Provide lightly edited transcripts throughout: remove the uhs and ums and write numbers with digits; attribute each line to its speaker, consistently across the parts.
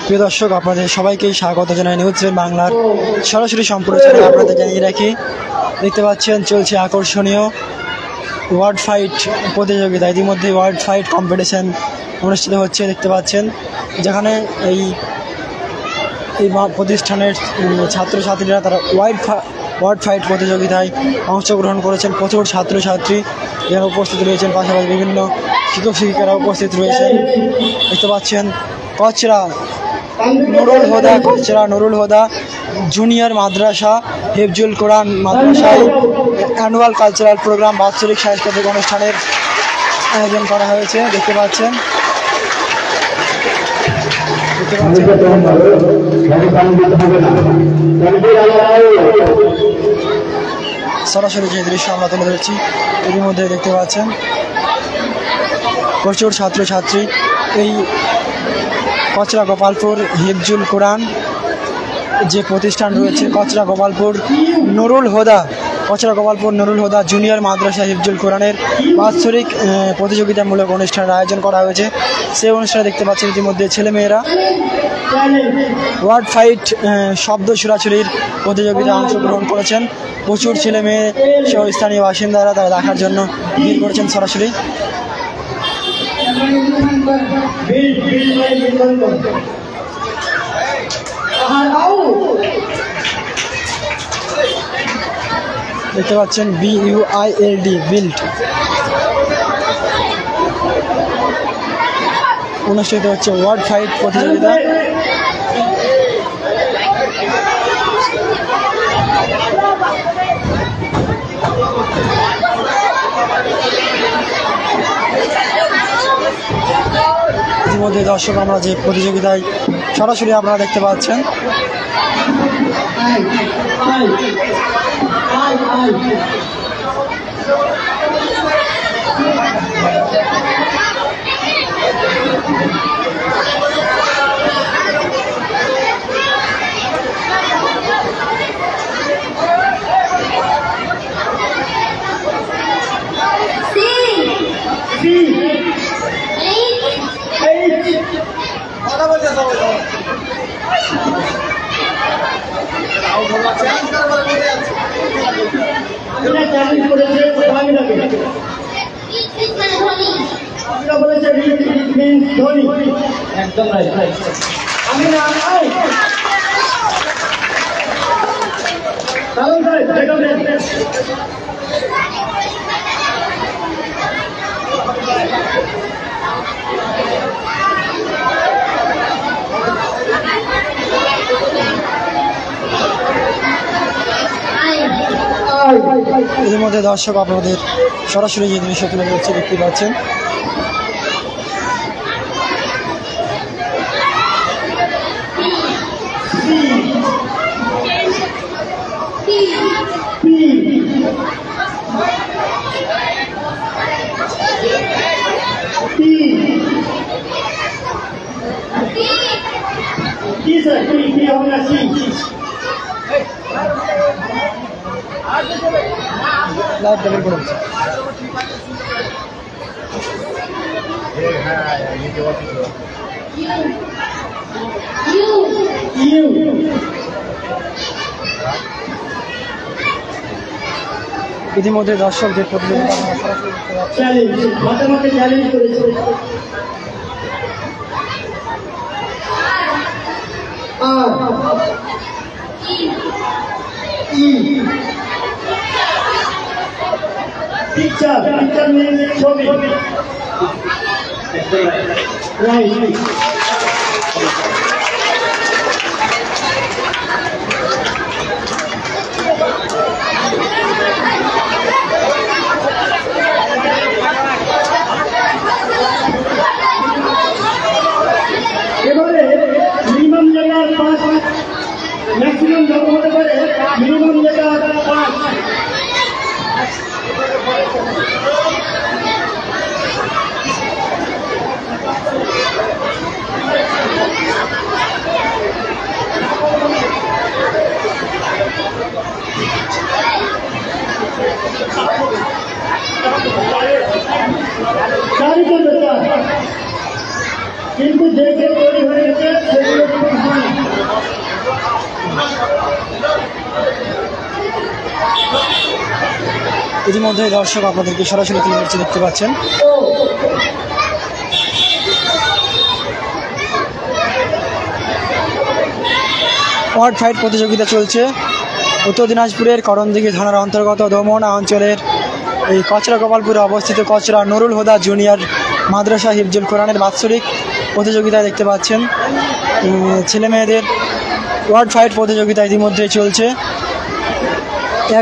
Speaker 1: প্রিয় দর্শক, আপনাদের সবাইকেই স্বাগত জানাই নিউজ বাংলার সরাসরি সম্প্রচারে। আপনাদের জানিয়ে রাখি, দেখতে পাচ্ছেন চলছে আকর্ষণীয় ওয়ার্ড ফাইট প্রতিযোগিতা। ইতিমধ্যে ওয়ার্ড ফাইট কম্পিটিশন অনুষ্ঠিত হচ্ছে দেখতে পাচ্ছেন, যেখানে এই প্রতিষ্ঠানের ছাত্রছাত্রীরা তারা ওয়ার্ড ফাইট প্রতিযোগিতায় অংশগ্রহণ করেছেন। প্রচুর ছাত্রছাত্রী যেখানে উপস্থিত রয়েছেন, পাশাপাশি বিভিন্ন শিক্ষক শিক্ষিকারা উপস্থিত রয়েছেন। দেখতে পাচ্ছেন কচরা নুরুল হুদা জুনিয়র মাদ্রাসা হিফজুল কোরআন মাদ্রাসায় অ্যানুয়াল কালচারাল প্রোগ্রাম বাৎসরিক সাংস্কৃতিক অনুষ্ঠানের আয়োজন করা হয়েছে। দেখতে পাচ্ছেন সরাসরি যে দৃশ্য আমরা তুলে ধরছি, এর মধ্যে দেখতে পাচ্ছেন প্রচুর ছাত্রছাত্রী এই কচরা গোপালপুর হিফজুল কোরআন যে প্রতিষ্ঠান রয়েছে, কচরা গোপালপুর নুরুল হুদা জুনিয়র মাদ্রাসা হিফজুল কোরআনের বাৎসরিক প্রতিযোগিতামূলক অনুষ্ঠানের আয়োজন করা হয়েছে। সেই অনুষ্ঠানে দেখতে পাচ্ছেন ইতিমধ্যে ছেলেমেয়েরা ওয়ার্ড ফাইট শব্দ ছুড়াছুড়ির প্রতিযোগিতায় অংশগ্রহণ করেছেন। প্রচুর ছেলে মেয়ে সহ স্থানীয় বাসিন্দারা তারা দেখার জন্য ভিড় করেছেন সরাসরি। দেখতে পাচ্ছেন BUILD বিল্ড অনুষ্ঠিত হচ্ছে ওয়ার্ড ফাইট প্রতিযোগিতা। ইতিমধ্যে দর্শক, আমরা যে প্রতিযোগিতায় সরাসরি আপনারা দেখতে পাচ্ছেন একদম রাইট। এর মধ্যে দর্শক, আপনাদের সরাসরি যে দৃশ্য তুলে ধরছে দেখতে পাচ্ছেন লাইভ ডবল করে হচ্ছে। ইতিমধ্যে দর্শকদের প্রতিযোগিতা Picture means ছবি, right? এবারে মিনিমাম জায়গা 5, ম্যাক্সিমাম যত হতে পারে মিনিমাম জায়গা 5। ইতিমধ্যে দর্শক আপনাদেরকে সরাসরি তুলে ধরছে, দেখতে পাচ্ছেন। ওয়ার্ড ফাইট প্রতিযোগিতা চলছে উত্তর দিনাজপুরের করণদিঘি থানার অন্তর্গত দোমনা অঞ্চলের এই কচরা গোপালপুরে অবস্থিত কচরা নুরুল হুদা জুনিয়র মাদ্রাসা হিফজুল কোরআনের বাৎসরিক প্রতিযোগিতায় দেখতে পাচ্ছেন ছেলে মেয়েদের ওয়ার্ড ফাইট প্রতিযোগিতা ইতিমধ্যেই চলছে।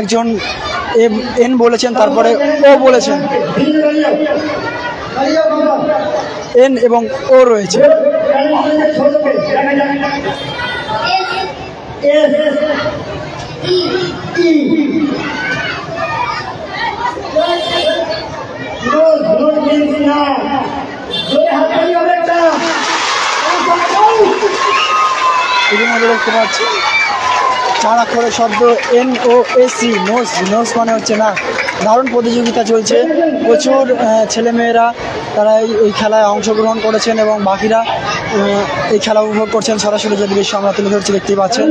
Speaker 1: একজন এন বলেছেন, তারপরে ও বলেছেন, এন এবং ও রয়েছে। ইতিমধ্যে দেখতে পাচ্ছি 4 অক্ষরের শব্দ NOSC, নোস। নোস মানে হচ্ছে না। দারুণ প্রতিযোগিতা চলছে, প্রচুর ছেলেমেয়েরা তারা এই খেলায় অংশগ্রহণ করেছেন এবং বাকিরা এই খেলা উপভোগ করছেন। সরাসরি যে দৃশ্য আমরা তুলে ধরছি, দেখতেই পাচ্ছেন।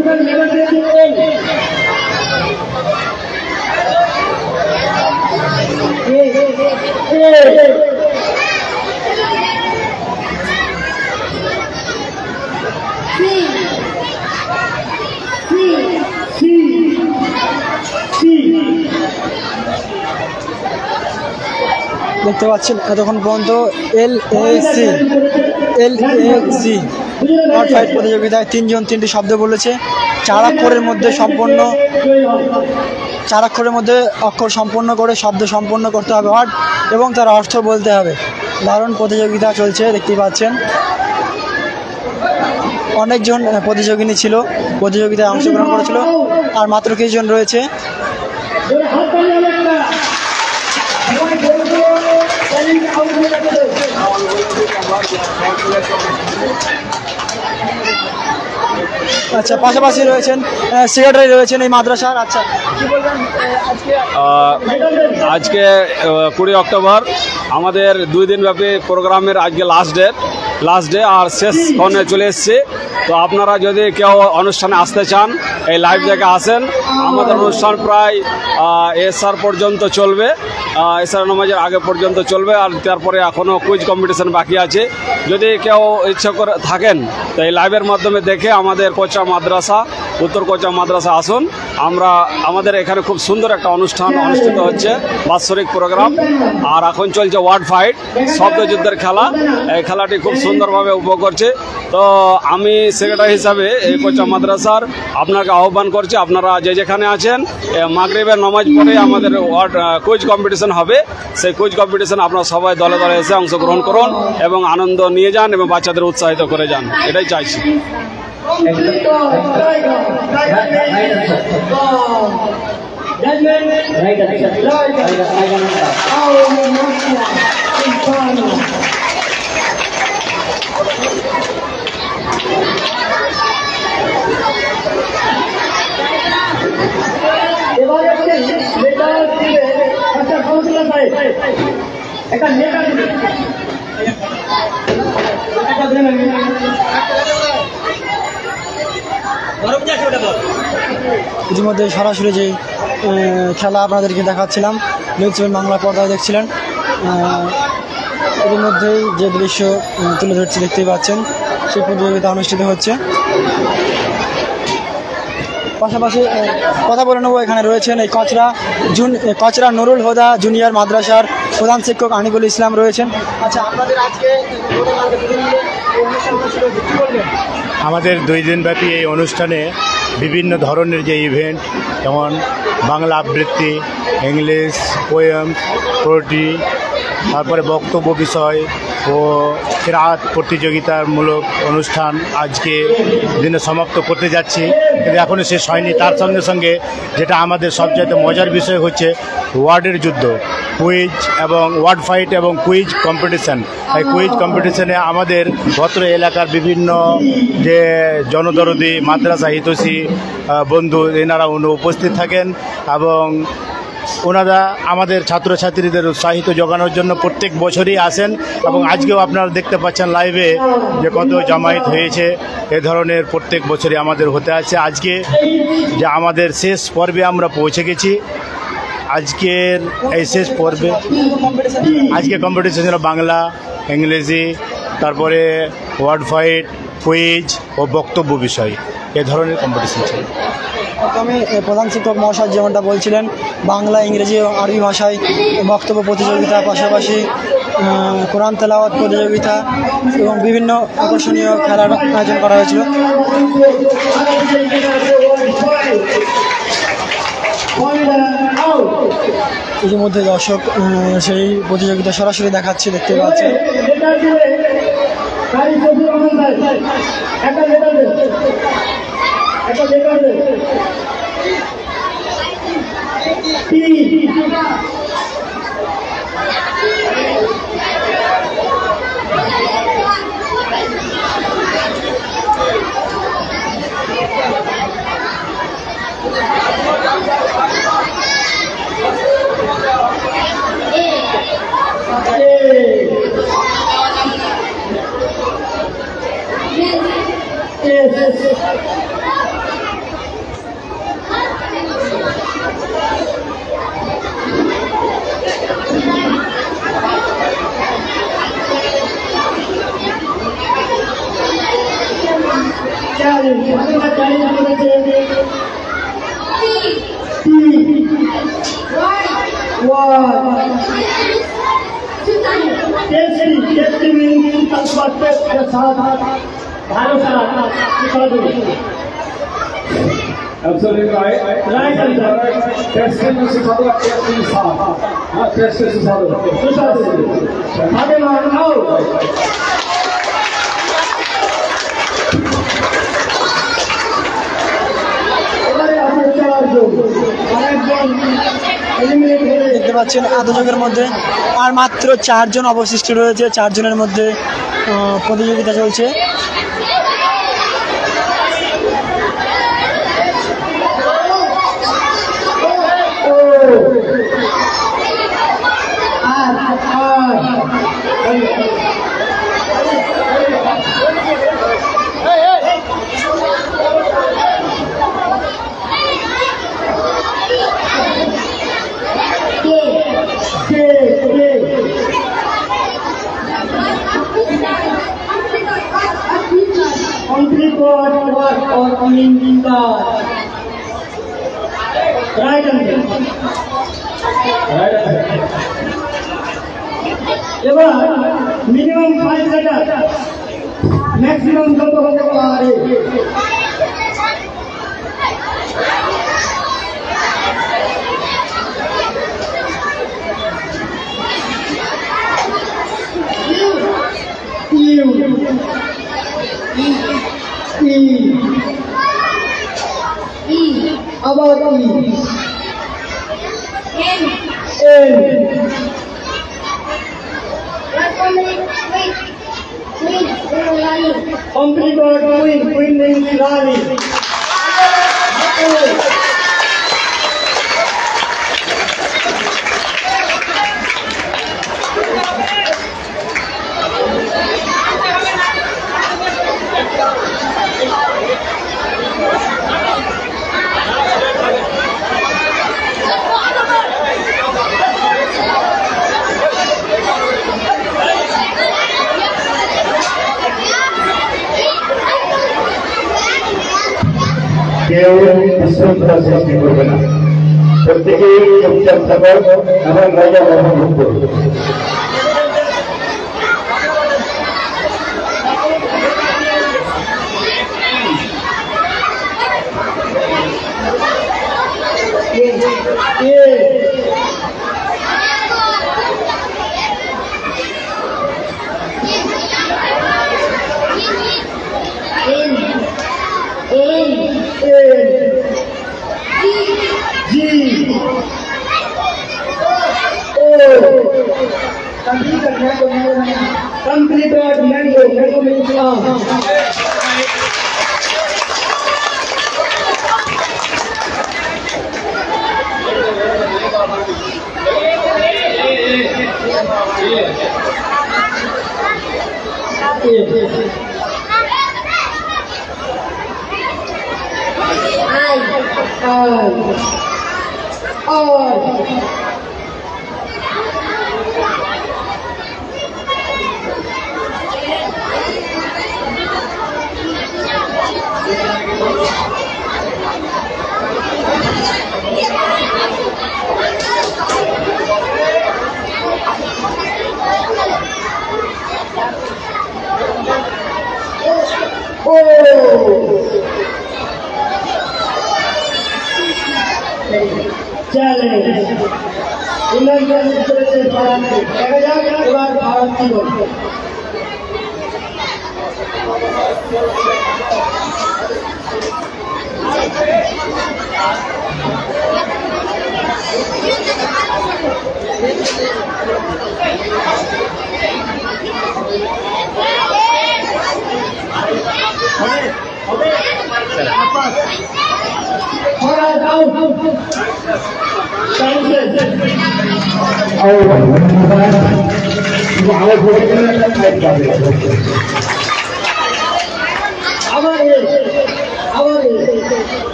Speaker 1: দেখতে পাচ্ছেন এতক্ষণ পর্যন্ত LAC ওয়ার্ড ফাইট প্রতিযোগিতায় 3 জন 3টি শব্দ বলেছে। 4 অক্ষরের মধ্যে অক্ষর সম্পন্ন করে শব্দ সম্পন্ন করতে হবে ওয়ার্ড, এবং তার অর্থ বলতে হবে। দারুণ প্রতিযোগিতা চলছে, দেখতেই পাচ্ছেন। অনেকজন প্রতিযোগিনী ছিল, প্রতিযোগিতায় অংশগ্রহণ করেছিল, আর মাত্র কিছুজন রয়েছে। আচ্ছা, পাশাপাশি রয়েছেন সেক্রেটারি রয়েছেন এই মাদ্রাসার। আচ্ছা, কি বলবেন
Speaker 2: আজকে 20 অক্টোবর আমাদের 2 দিনব্যাপী প্রোগ্রামের আজকে লাস্ট ডে আর শেষ ক্ষণে চলে এসছে। তো আপনারা যদি কেউ অনুষ্ঠানে আসতে চান, এই লাইভ দেখে আসেন। আমাদের অনুষ্ঠান প্রায় এশার পর্যন্ত চলবে, এশার নামাজের আগে পর্যন্ত চলবে, আর তারপরে এখনও কুইজ কম্পিটিশন বাকি আছে। যদি কেউ ইচ্ছা করে থাকেন তো এই লাইভের মাধ্যমে দেখে আমাদের কচরা মাদ্রাসা, উত্তর কচরা মাদ্রাসা আসুন। আমাদের এখানে খুব সুন্দর একটা অনুষ্ঠান অনুষ্ঠিত হচ্ছে, বাৎসরিক প্রোগ্রাম। আর এখন চলছে ওয়ার্ড ফাইট, শব্দযুদ্ধের খেলা। এই খেলাটি খুব সুন্দরভাবে উপভোগ করছে। তো আমি সেক্রেটারি হিসাবে এই কচরা মাদ্রাসার আপনাকে আহ্বান করছি, আপনারা যে যেখানে আছেন মাগরিবের নামাজ পড়ে আমাদের ওয়ার্ড কুইজ কম্পিটিশন হবে। সেই কুইজ কম্পিটিশন আপনারা সবাই দলে দলে এসে অংশগ্রহণ করুন এবং আনন্দ নিয়ে যান এবং বাচ্চাদের উৎসাহিত করে যান, এটাই চাইছি।
Speaker 1: ইতিমধ্যে সরাসরি যে খেলা আপনাদেরকে দেখাচ্ছিলাম, নিউজ 7 বাংলা পর্দায় দেখছিলেন। এর মধ্যেই যে দৃশ্য তুলে ধরছি, দেখতেই পাচ্ছেন, সেই প্রতিযোগিতা অনুষ্ঠিত হচ্ছে। পাশাপাশি কথা বলে নেব, এখানে রয়েছেন এই কচরা নুরুল হুদা জুনিয়র মাদ্রাসার প্রধান শিক্ষক আনিকুল ইসলাম রয়েছেন। আচ্ছা, আপনাদের আজকে
Speaker 3: আমাদের 2 দিনব্যাপী এই অনুষ্ঠানে বিভিন্ন ধরনের যে ইভেন্ট, যেমন বাংলা আবৃত্তি, ইংলিশ পোয়েম, পোয়েট্রি, তারপরে বক্তব্য বিষয় ও কিরাত প্রতিযোগিতামূলক অনুষ্ঠান আজকে দিনে সমাপ্ত করতে যাচ্ছি, কিন্তু এখনও শেষ হয়নি। তার সঙ্গে সঙ্গে যেটা আমাদের সবচাইতে মজার বিষয় হচ্ছে ওয়ার্ডের যুদ্ধ, কুইজ এবং ওয়ার্ড ফাইট এবং কুইজ কম্পিটিশান। এই কুইজ কম্পিটিশানে আমাদের ভদ্র এলাকার বিভিন্ন যে জনদরদি মাদ্রাসা হিতৈষী বন্ধু এনারা উপস্থিত থাকেন এবং ওনারা আমাদের ছাত্রছাত্রীদের উৎসাহিত যোগানোর জন্য প্রত্যেক বছরই আসেন। এবং আজকেও আপনারা দেখতে পাচ্ছেন লাইভে যে কত জামায়াত হয়েছে। এ ধরনের প্রত্যেক বছরই আমাদের হতে আছে। আজকে যে আমাদের শেষ পর্বে আমরা পৌঁছে গেছি। আজকের এই শেষ পর্বে আজকে কম্পিটিশন ছিল বাংলা, ইংরেজি, তারপরে ওয়ার্ড ফাইট, কুইজ ও বক্তব্য বিষয়, এ ধরনের কম্পিটিশন ছিল।
Speaker 1: আমি প্রধান শিক্ষক মহাশয় যেমনটা বলছিলেন, বাংলা, ইংরেজি এবং আরবি ভাষায় বক্তব্য প্রতিযোগিতা, পাশাপাশি কোরআন তেলাওয়াত প্রতিযোগিতা এবং বিভিন্ন আকর্ষণীয় খেলার আয়োজন করা হয়েছিল। ইতিমধ্যে দর্শক সেই প্রতিযোগিতা সরাসরি দেখাচ্ছে, দেখতে পাচ্ছেন।
Speaker 4: Absolutely right. Right answer. Testing is another testing is hard. Test is another. Again on out.
Speaker 1: দেখতে পাচ্ছেন আধযোগের মধ্যে আর মাত্র 4 জন অবশিষ্ট রয়েছে। 4 জনের মধ্যে প্রতিযোগিতা চলছে।
Speaker 4: এবার মিনিমাম 5 সেকেন্ড, ম্যাক্সিমাম যত হতে পারে। আবার complete word queen means Rani.
Speaker 5: কেউ বিশৃঙ্খলা সৃষ্টি করবে না, প্রত্যেকেই চুপচাপ থাকো এবং রাজা উপভোগ করবে। Complete word mango. Mango means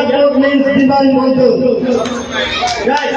Speaker 5: Airport means Vimanbandar. Right.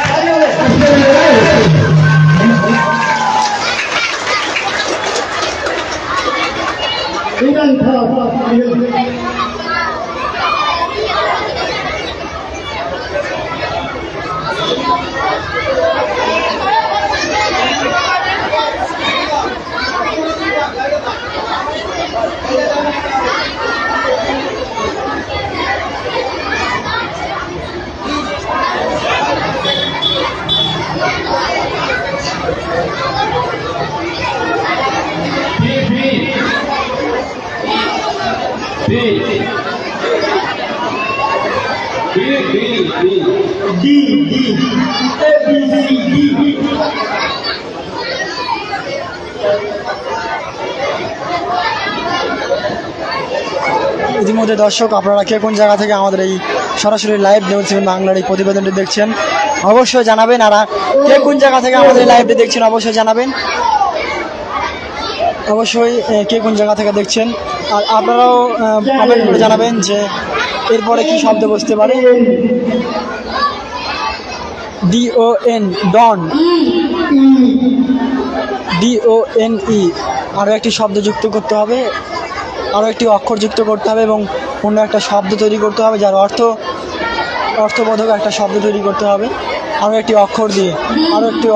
Speaker 1: ইতিমধ্যে দর্শক, আপনারা কে কোন জায়গা থেকে আমাদের এই সরাসরি লাইভ নিউজ বাংলার এই প্রতিবেদনটি দেখছেন অবশ্যই জানাবেন। আর কে কোন জায়গা থেকে আমাদের লাইভটি দেখছেন অবশ্যই জানাবেন। অবশ্যই কে কোন জায়গা থেকে দেখছেন, আর আপনারাও কমেন্ট করে জানাবেন যে এরপরে কি শব্দ বুঝতে পারে। DON ডন, DONE আরও একটি শব্দ যুক্ত করতে হবে, আরও একটি অক্ষর যুক্ত করতে হবে এবং অন্য একটা শব্দ তৈরি করতে হবে যার অর্থবোধক একটা শব্দ তৈরি করতে হবে আরও একটি অক্ষর দিয়ে। আরও একটি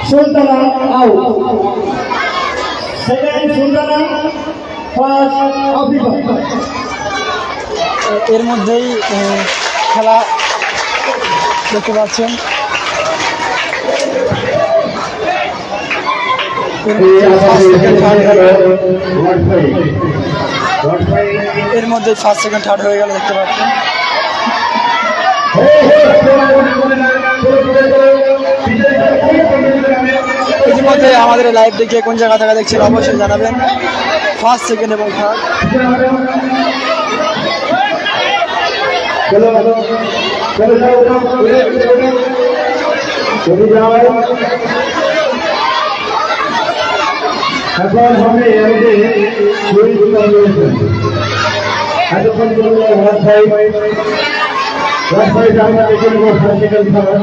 Speaker 1: Sultana out. Second Sultana, first Africa. এর মধ্যেই খেলা দেখতে পাচ্ছেন। এর মধ্যে ফার্স্ট সেকেন্ড থার্ড হয়ে গেল দেখতে পাচ্ছেন। ইতিমধ্যে আমাদের লাইভ দেখে কোন জায়গা থেকে দেখছেন অবশ্যই জানাবেন। ফার্স্ট, সেকেন্ড এবং থার্ড।
Speaker 5: এখন হবে এতক্ষণ করবো রাজশাহী আমরা দেখে নেব সেকেন্ড থার্ড।